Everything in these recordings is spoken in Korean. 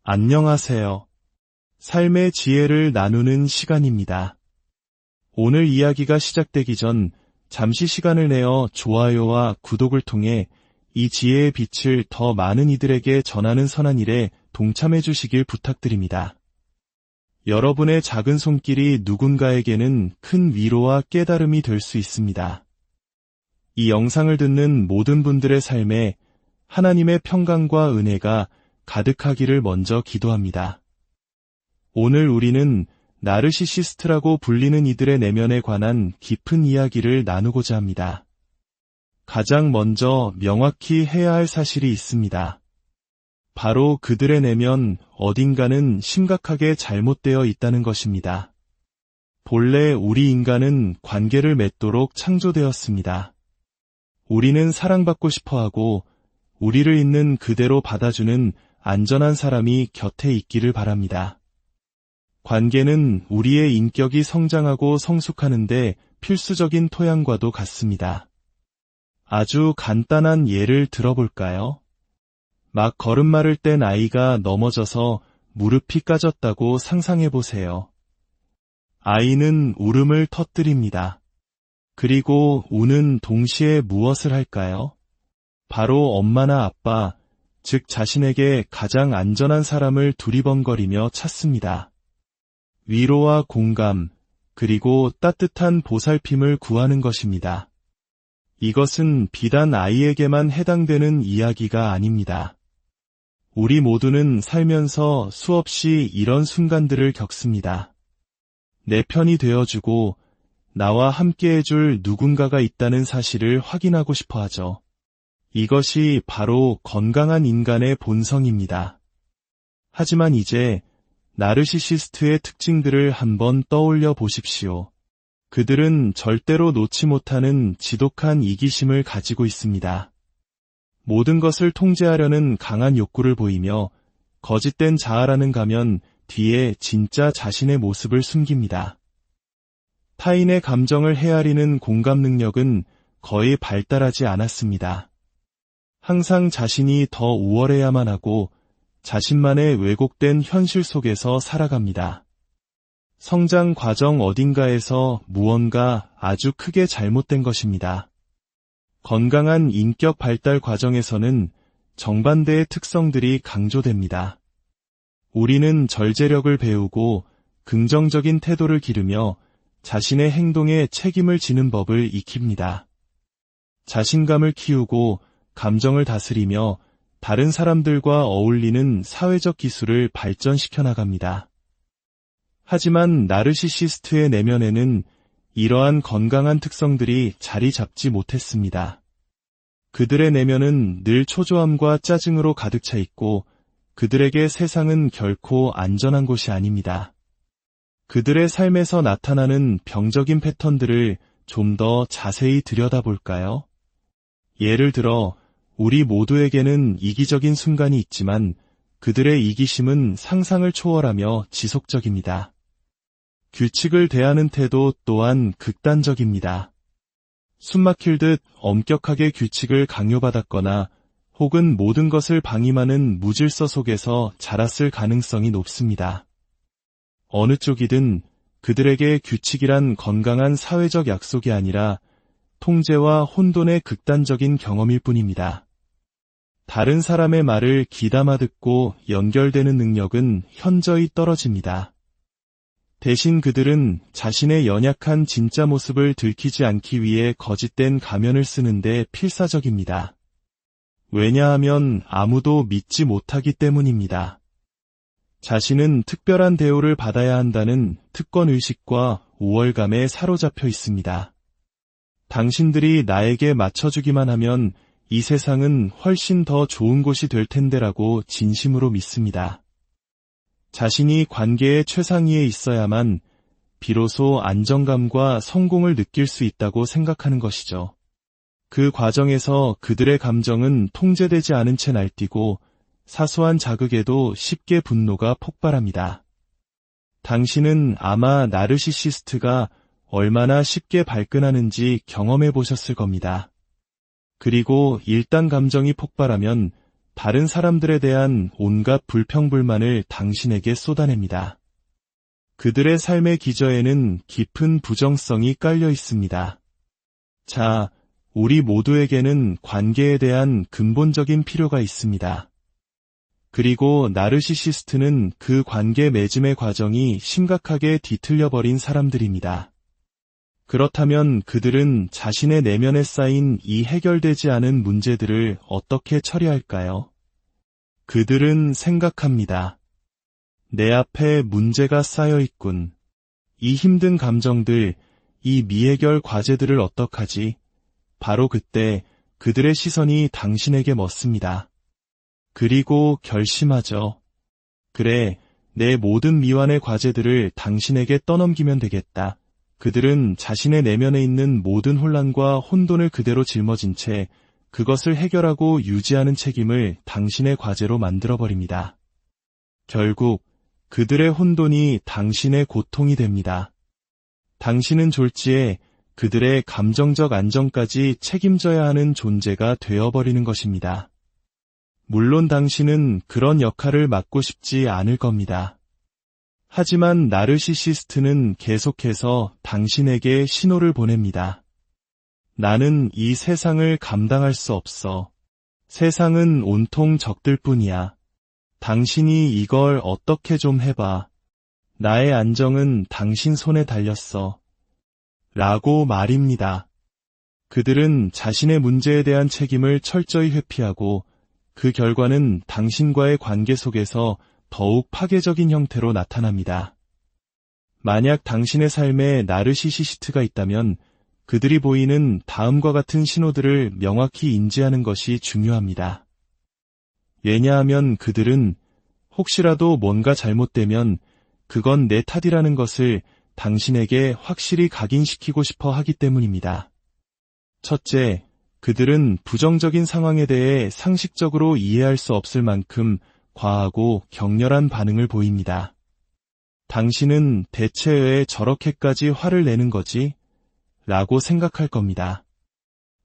안녕하세요. 삶의 지혜를 나누는 시간입니다. 오늘 이야기가 시작되기 전 잠시 시간을 내어 좋아요와 구독을 통해 이 지혜의 빛을 더 많은 이들에게 전하는 선한 일에 동참해 주시길 부탁드립니다. 여러분의 작은 손길이 누군가에게는 큰 위로와 깨달음이 될 수 있습니다. 이 영상을 듣는 모든 분들의 삶에 하나님의 평강과 은혜가 가득하기를 먼저 기도합니다. 오늘 우리는 나르시시스트라고 불리는 이들의 내면에 관한 깊은 이야기를 나누고자 합니다. 가장 먼저 명확히 해야 할 사실이 있습니다. 바로 그들의 내면 어딘가는 심각하게 잘못되어 있다는 것입니다. 본래 우리 인간은 관계를 맺도록 창조되었습니다. 우리는 사랑받고 싶어하고 우리를 있는 그대로 받아주는 안전한 사람이 곁에 있기를 바랍니다. 관계는 우리의 인격이 성장하고 성숙하는데 필수적인 토양과도 같습니다. 아주 간단한 예를 들어볼까요? 막 걸음마를 뗀 아이가 넘어져서 무릎이 까졌다고 상상해보세요. 아이는 울음을 터뜨립니다. 그리고 우는 동시에 무엇을 할까요? 바로 엄마나 아빠, 즉 자신에게 가장 안전한 사람을 두리번거리며 찾습니다. 위로와 공감, 그리고 따뜻한 보살핌을 구하는 것입니다. 이것은 비단 아이에게만 해당되는 이야기가 아닙니다. 우리 모두는 살면서 수없이 이런 순간들을 겪습니다. 내 편이 되어주고 나와 함께해줄 누군가가 있다는 사실을 확인하고 싶어 하죠. 이것이 바로 건강한 인간의 본성입니다. 하지만 이제 나르시시스트의 특징들을 한번 떠올려 보십시오. 그들은 절대로 놓지 못하는 지독한 이기심을 가지고 있습니다. 모든 것을 통제하려는 강한 욕구를 보이며 거짓된 자아라는 가면 뒤에 진짜 자신의 모습을 숨깁니다. 타인의 감정을 헤아리는 공감 능력은 거의 발달하지 않았습니다. 항상 자신이 더 우월해야만 하고 자신만의 왜곡된 현실 속에서 살아갑니다. 성장 과정 어딘가에서 무언가 아주 크게 잘못된 것입니다. 건강한 인격 발달 과정에서는 정반대의 특성들이 강조됩니다. 우리는 절제력을 배우고 긍정적인 태도를 기르며 자신의 행동에 책임을 지는 법을 익힙니다. 자신감을 키우고 감정을 다스리며 다른 사람들과 어울리는 사회적 기술을 발전시켜 나갑니다. 하지만 나르시시스트의 내면에는 이러한 건강한 특성들이 자리 잡지 못했습니다. 그들의 내면은 늘 초조함과 짜증으로 가득 차 있고 그들에게 세상은 결코 안전한 곳이 아닙니다. 그들의 삶에서 나타나는 병적인 패턴들을 좀 더 자세히 들여다볼까요? 예를 들어 우리 모두에게는 이기적인 순간이 있지만 그들의 이기심은 상상을 초월하며 지속적입니다. 규칙을 대하는 태도 또한 극단적입니다. 숨막힐 듯 엄격하게 규칙을 강요받았거나 혹은 모든 것을 방임하는 무질서 속에서 자랐을 가능성이 높습니다. 어느 쪽이든 그들에게 규칙이란 건강한 사회적 약속이 아니라 통제와 혼돈의 극단적인 경험일 뿐입니다. 다른 사람의 말을 귀담아 듣고 연결되는 능력은 현저히 떨어집니다. 대신 그들은 자신의 연약한 진짜 모습을 들키지 않기 위해 거짓된 가면을 쓰는데 필사적입니다. 왜냐하면 아무도 믿지 못하기 때문입니다. 자신은 특별한 대우를 받아야 한다는 특권의식과 우월감에 사로잡혀 있습니다. 당신들이 나에게 맞춰주기만 하면 이 세상은 훨씬 더 좋은 곳이 될 텐데라고 진심으로 믿습니다. 자신이 관계의 최상위에 있어야만 비로소 안정감과 성공을 느낄 수 있다고 생각하는 것이죠. 그 과정에서 그들의 감정은 통제되지 않은 채 날뛰고 사소한 자극에도 쉽게 분노가 폭발합니다. 당신은 아마 나르시시스트가 얼마나 쉽게 발끈하는지 경험해 보셨을 겁니다. 그리고 일단 감정이 폭발하면 다른 사람들에 대한 온갖 불평불만을 당신에게 쏟아냅니다. 그들의 삶의 기저에는 깊은 부정성이 깔려 있습니다. 자, 우리 모두에게는 관계에 대한 근본적인 필요가 있습니다. 그리고 나르시시스트는 그 관계 맺음의 과정이 심각하게 뒤틀려버린 사람들입니다. 그렇다면 그들은 자신의 내면에 쌓인 이 해결되지 않은 문제들을 어떻게 처리할까요? 그들은 생각합니다. 내 앞에 문제가 쌓여 있군. 이 힘든 감정들, 이 미해결 과제들을 어떡하지? 바로 그때 그들의 시선이 당신에게 멎습니다. 그리고 결심하죠. 그래, 내 모든 미완의 과제들을 당신에게 떠넘기면 되겠다. 그들은 자신의 내면에 있는 모든 혼란과 혼돈을 그대로 짊어진 채 그것을 해결하고 유지하는 책임을 당신의 과제로 만들어버립니다. 결국 그들의 혼돈이 당신의 고통이 됩니다. 당신은 졸지에 그들의 감정적 안정까지 책임져야 하는 존재가 되어버리는 것입니다. 물론 당신은 그런 역할을 맡고 싶지 않을 겁니다. 하지만 나르시시스트는 계속해서 당신에게 신호를 보냅니다. 나는 이 세상을 감당할 수 없어. 세상은 온통 적들 뿐이야. 당신이 이걸 어떻게 좀 해봐. 나의 안정은 당신 손에 달렸어. 라고 말입니다. 그들은 자신의 문제에 대한 책임을 철저히 회피하고 그 결과는 당신과의 관계 속에서 더욱 파괴적인 형태로 나타납니다. 만약 당신의 삶에 나르시시스트가 있다면 그들이 보이는 다음과 같은 신호들을 명확히 인지하는 것이 중요합니다. 왜냐하면 그들은 혹시라도 뭔가 잘못되면 그건 내 탓이라는 것을 당신에게 확실히 각인시키고 싶어 하기 때문입니다. 첫째, 그들은 부정적인 상황에 대해 상식적으로 이해할 수 없을 만큼 과하고 격렬한 반응을 보입니다. 당신은 대체 왜 저렇게까지 화를 내는 거지? 라고 생각할 겁니다.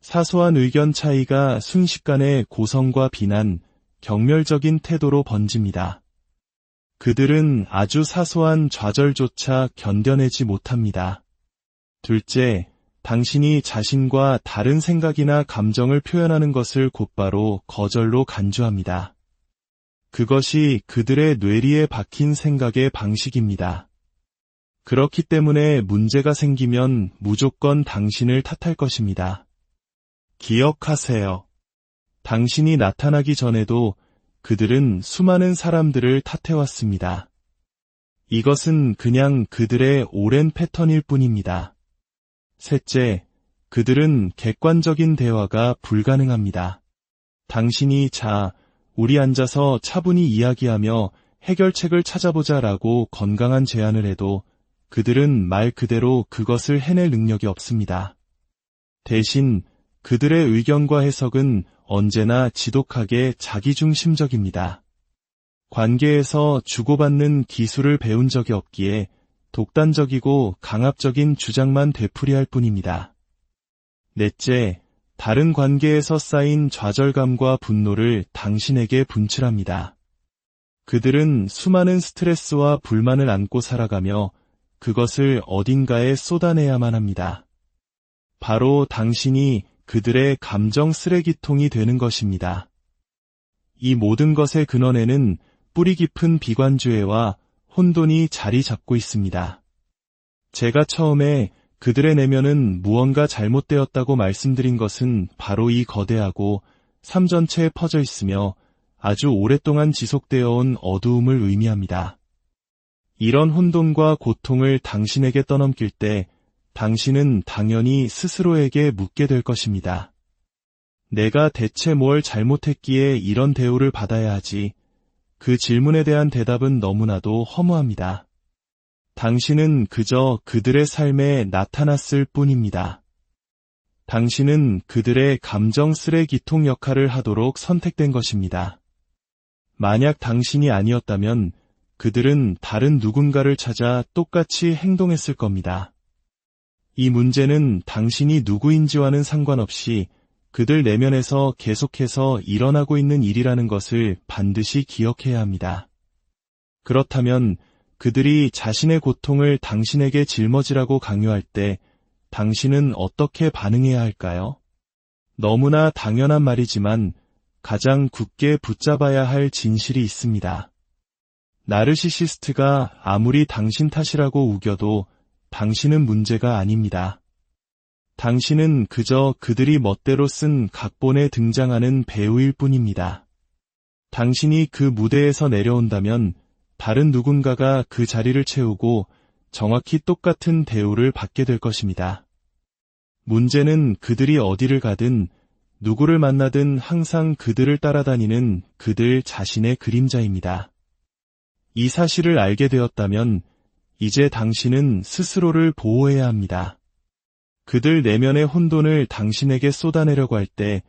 사소한 의견 차이가 순식간에 고성과 비난, 경멸적인 태도로 번집니다. 그들은 아주 사소한 좌절조차 견뎌내지 못합니다. 둘째, 당신이 자신과 다른 생각이나 감정을 표현하는 것을 곧바로 거절로 간주합니다. 그것이 그들의 뇌리에 박힌 생각의 방식입니다. 그렇기 때문에 문제가 생기면 무조건 당신을 탓할 것입니다. 기억하세요. 당신이 나타나기 전에도 그들은 수많은 사람들을 탓해왔습니다. 이것은 그냥 그들의 오랜 패턴일 뿐입니다. 셋째, 그들은 객관적인 대화가 불가능합니다. 당신이 우리 앉아서 차분히 이야기하며 해결책을 찾아보자라고 건강한 제안을 해도 그들은 말 그대로 그것을 해낼 능력이 없습니다. 대신 그들의 의견과 해석은 언제나 지독하게 자기중심적입니다. 관계에서 주고받는 기술을 배운 적이 없기에 독단적이고 강압적인 주장만 되풀이할 뿐입니다. 넷째, 다른 관계에서 쌓인 좌절감과 분노를 당신에게 분출합니다. 그들은 수많은 스트레스와 불만을 안고 살아가며 그것을 어딘가에 쏟아내야만 합니다. 바로 당신이 그들의 감정 쓰레기통이 되는 것입니다. 이 모든 것의 근원에는 뿌리 깊은 비관주의와 혼돈이 자리 잡고 있습니다. 제가 처음에 그들의 내면은 무언가 잘못되었다고 말씀드린 것은 바로 이 거대하고 삶 전체에 퍼져 있으며 아주 오랫동안 지속되어 온 어두움을 의미합니다. 이런 혼돈과 고통을 당신에게 떠넘길 때 당신은 당연히 스스로에게 묻게 될 것입니다. 내가 대체 뭘 잘못했기에 이런 대우를 받아야 하지? 그 질문에 대한 대답은 너무나도 허무합니다. 당신은 그저 그들의 삶에 나타났을 뿐입니다. 당신은 그들의 감정 쓰레기통 역할을 하도록 선택된 것입니다. 만약 당신이 아니었다면 그들은 다른 누군가를 찾아 똑같이 행동했을 겁니다. 이 문제는 당신이 누구인지와는 상관없이 그들 내면에서 계속해서 일어나고 있는 일이라는 것을 반드시 기억해야 합니다. 그렇다면 그들이 자신의 고통을 당신에게 짊어지라고 강요할 때 당신은 어떻게 반응해야 할까요? 너무나 당연한 말이지만 가장 굳게 붙잡아야 할 진실이 있습니다. 나르시시스트가 아무리 당신 탓이라고 우겨도 당신은 문제가 아닙니다. 당신은 그저 그들이 멋대로 쓴 각본에 등장하는 배우일 뿐입니다. 당신이 그 무대에서 내려온다면 다른 누군가가 그 자리를 채우고 정확히 똑같은 대우를 받게 될 것입니다. 문제는 그들이 어디를 가든 누구를 만나든 항상 그들을 따라다니는 그들 자신의 그림자입니다. 이 사실을 알게 되었다면 이제 당신은 스스로를 보호해야 합니다. 그들 내면의 혼돈을 당신에게 쏟아내려고 할 때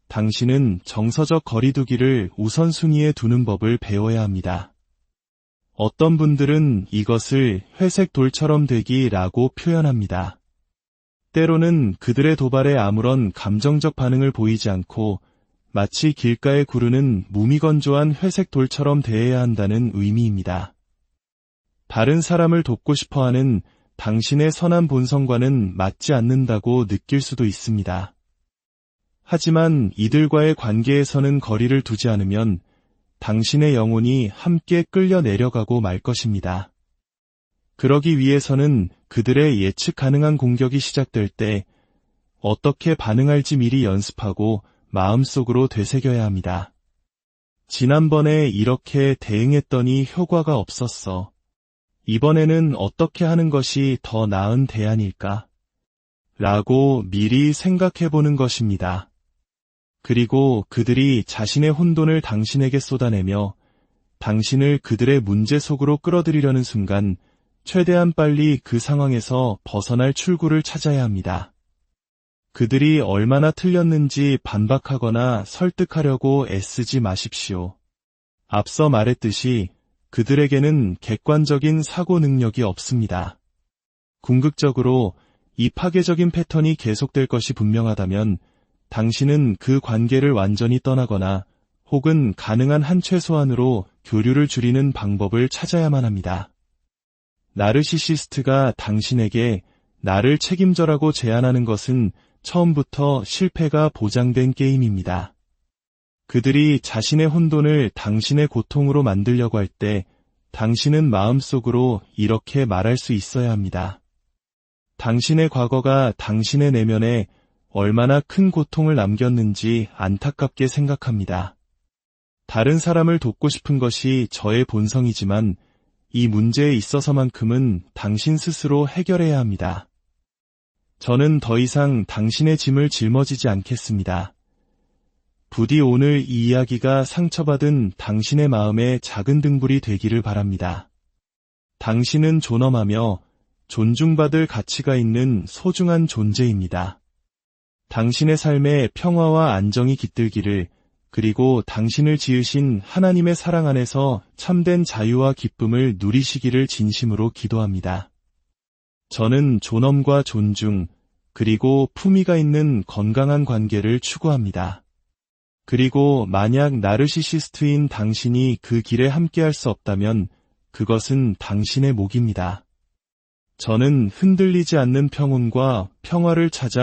당신은 정서적 거리두기를 우선순위에 두는 법을 배워야 합니다. 어떤 분들은 이것을 회색 돌처럼 되기라고 표현합니다. 때로는 그들의 도발에 아무런 감정적 반응을 보이지 않고 마치 길가에 구르는 무미건조한 회색 돌처럼 대해야 한다는 의미입니다. 다른 사람을 돕고 싶어하는 당신의 선한 본성과는 맞지 않는다고 느낄 수도 있습니다. 하지만 이들과의 관계에서는 거리를 두지 않으면 당신의 영혼이 함께 끌려 내려가고 말 것입니다. 그러기 위해서는 그들의 예측 가능한 공격이 시작될 때 어떻게 반응할지 미리 연습하고 마음속으로 되새겨야 합니다. 지난번에 이렇게 대응했더니 효과가 없었어. 이번에는 어떻게 하는 것이 더 나은 대안일까? 라고 미리 생각해보는 것입니다. 그리고 그들이 자신의 혼돈을 당신에게 쏟아내며 당신을 그들의 문제 속으로 끌어들이려는 순간 최대한 빨리 그 상황에서 벗어날 출구를 찾아야 합니다. 그들이 얼마나 틀렸는지 반박하거나 설득하려고 애쓰지 마십시오. 앞서 말했듯이 그들에게는 객관적인 사고 능력이 없습니다. 궁극적으로 이 파괴적인 패턴이 계속될 것이 분명하다면 당신은 그 관계를 완전히 떠나거나 혹은 가능한 한 최소한으로 교류를 줄이는 방법을 찾아야만 합니다. 나르시시스트가 당신에게 나를 책임져라고 제안하는 것은 처음부터 실패가 보장된 게임입니다. 그들이 자신의 혼돈을 당신의 고통으로 만들려고 할 때 당신은 마음속으로 이렇게 말할 수 있어야 합니다. 당신의 과거가 당신의 내면에 얼마나 큰 고통을 남겼는지 안타깝게 생각합니다. 다른 사람을 돕고 싶은 것이 저의 본성이지만 이 문제에 있어서만큼은 당신 스스로 해결해야 합니다. 저는 더 이상 당신의 짐을 짊어지지 않겠습니다. 부디 오늘 이 이야기가 상처받은 당신의 마음에 작은 등불이 되기를 바랍니다. 당신은 존엄하며 존중받을 가치가 있는 소중한 존재입니다. 당신의 삶에 평화와 안정이 깃들기를, 그리고 당신을 지으신 하나님의 사랑 안에서 참된 자유와 기쁨을 누리시기를 진심으로 기도합니다. 저는 존엄과 존중, 그리고 품위가 있는 건강한 관계를 추구합니다. 그리고 만약 나르시시스트인 당신이 그 길에 함께할 수 없다면 그것은 당신의 몫입니다. 저는 흔들리지 않는 평온과 평화를 찾아